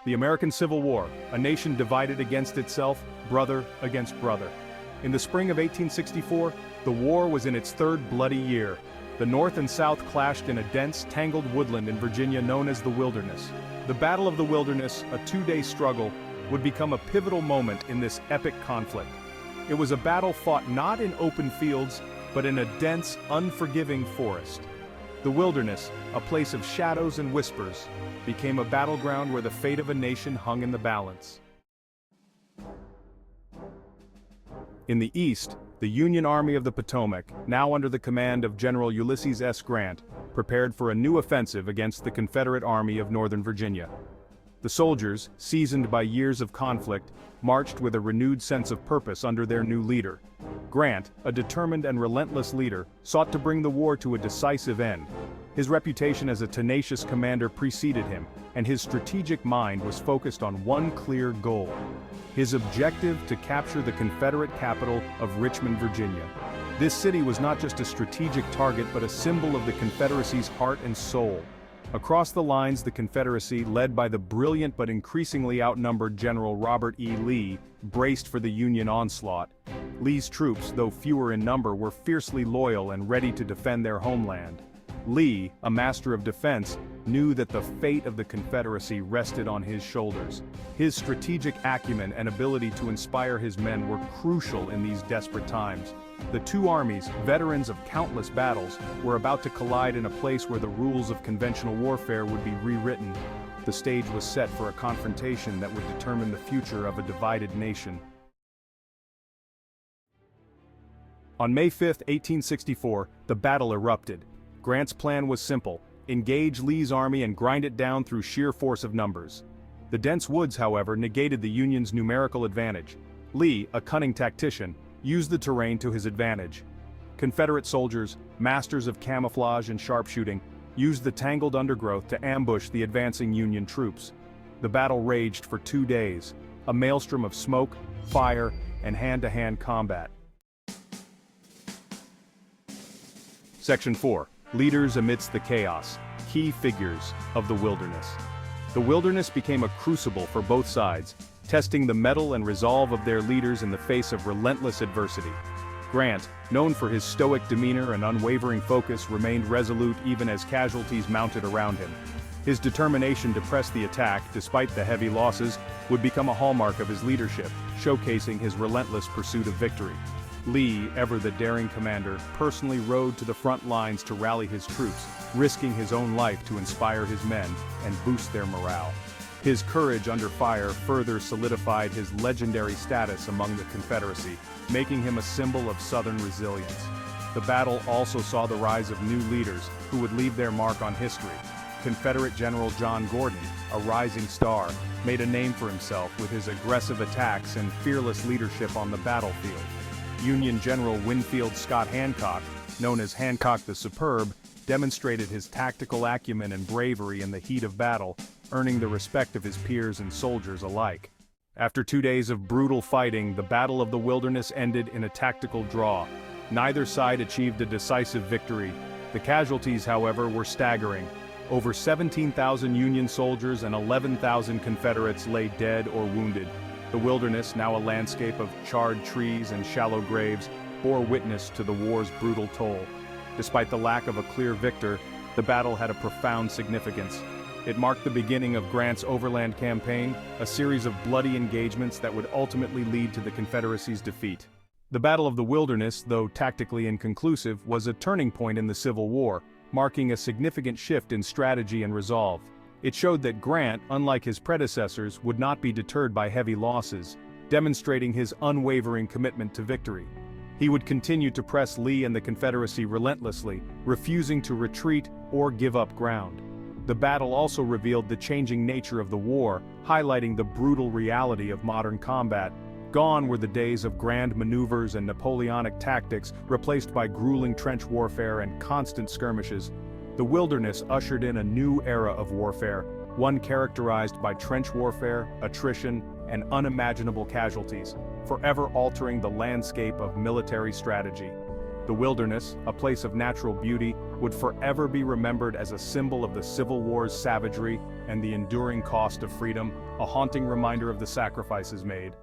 The American Civil War, a nation divided against itself, brother against brother. In the spring of 1864, the war was in its third bloody year. The North and South clashed in a dense, tangled woodland in Virginia known as the Wilderness. The Battle of the Wilderness, a two-day struggle, would become a pivotal moment in this epic conflict. It was a battle fought not in open fields, but in a dense, unforgiving forest. The Wilderness, a place of shadows and whispers, became a battleground where the fate of a nation hung in the balance. In the east, the Union Army of the Potomac, now under the command of General Ulysses S. Grant, prepared for a new offensive against the Confederate Army of Northern Virginia. The soldiers, seasoned by years of conflict, marched with a renewed sense of purpose under their new leader. Grant, a determined and relentless leader, sought to bring the war to a decisive end. His reputation as a tenacious commander preceded him, and his strategic mind was focused on one clear goal: his objective to capture the Confederate capital of Richmond, Virginia. This city was not just a strategic target but a symbol of the Confederacy's heart and soul. Across the lines, the Confederacy, led by the brilliant but increasingly outnumbered General Robert E. Lee, braced for the Union onslaught. Lee's troops, though fewer in number, were fiercely loyal and ready to defend their homeland. Lee, a master of defense, knew that the fate of the Confederacy rested on his shoulders. His strategic acumen and ability to inspire his men were crucial in these desperate times. The two armies, veterans of countless battles, were about to collide in a place where the rules of conventional warfare would be rewritten. The stage was set for a confrontation that would determine the future of a divided nation. On May 5, 1864, the battle erupted. Grant's plan was simple: engage Lee's army and grind it down through sheer force of numbers. The dense woods, however, negated the Union's numerical advantage. Lee, a cunning tactician, used the terrain to his advantage. Confederate soldiers, masters of camouflage and sharpshooting, used the tangled undergrowth to ambush the advancing Union troops. The battle raged for 2 days, a maelstrom of smoke, fire, and hand-to-hand combat. Section 4. Leaders amidst the chaos, key figures of the Wilderness. The Wilderness became a crucible for both sides, testing the mettle and resolve of their leaders in the face of relentless adversity. Grant, known for his stoic demeanor and unwavering focus, remained resolute even as casualties mounted around him. His determination to press the attack, despite the heavy losses, would become a hallmark of his leadership, showcasing his relentless pursuit of victory. Lee, ever the daring commander, personally rode to the front lines to rally his troops, risking his own life to inspire his men and boost their morale. His courage under fire further solidified his legendary status among the Confederacy, making him a symbol of Southern resilience. The battle also saw the rise of new leaders who would leave their mark on history. Confederate General John Gordon, a rising star, made a name for himself with his aggressive attacks and fearless leadership on the battlefield. Union General Winfield Scott Hancock, known as Hancock the Superb, demonstrated his tactical acumen and bravery in the heat of battle, earning the respect of his peers and soldiers alike. After 2 days of brutal fighting, the Battle of the Wilderness ended in a tactical draw. Neither side achieved a decisive victory. The casualties, however, were staggering. Over 17,000 Union soldiers and 11,000 Confederates lay dead or wounded. The Wilderness, now a landscape of charred trees and shallow graves, bore witness to the war's brutal toll. Despite the lack of a clear victor, the battle had a profound significance. It marked the beginning of Grant's overland campaign, a series of bloody engagements that would ultimately lead to the Confederacy's defeat. The Battle of the Wilderness, though tactically inconclusive, was a turning point in the Civil War, marking a significant shift in strategy and resolve. It showed that Grant, unlike his predecessors, would not be deterred by heavy losses, demonstrating his unwavering commitment to victory. He would continue to press Lee and the Confederacy relentlessly, refusing to retreat or give up ground. The battle also revealed the changing nature of the war, highlighting the brutal reality of modern combat. Gone were the days of grand maneuvers and Napoleonic tactics, replaced by grueling trench warfare and constant skirmishes. The Wilderness ushered in a new era of warfare, one characterized by trench warfare, attrition, and unimaginable casualties, forever altering the landscape of military strategy. The Wilderness, a place of natural beauty, would forever be remembered as a symbol of the Civil War's savagery and the enduring cost of freedom, a haunting reminder of the sacrifices made,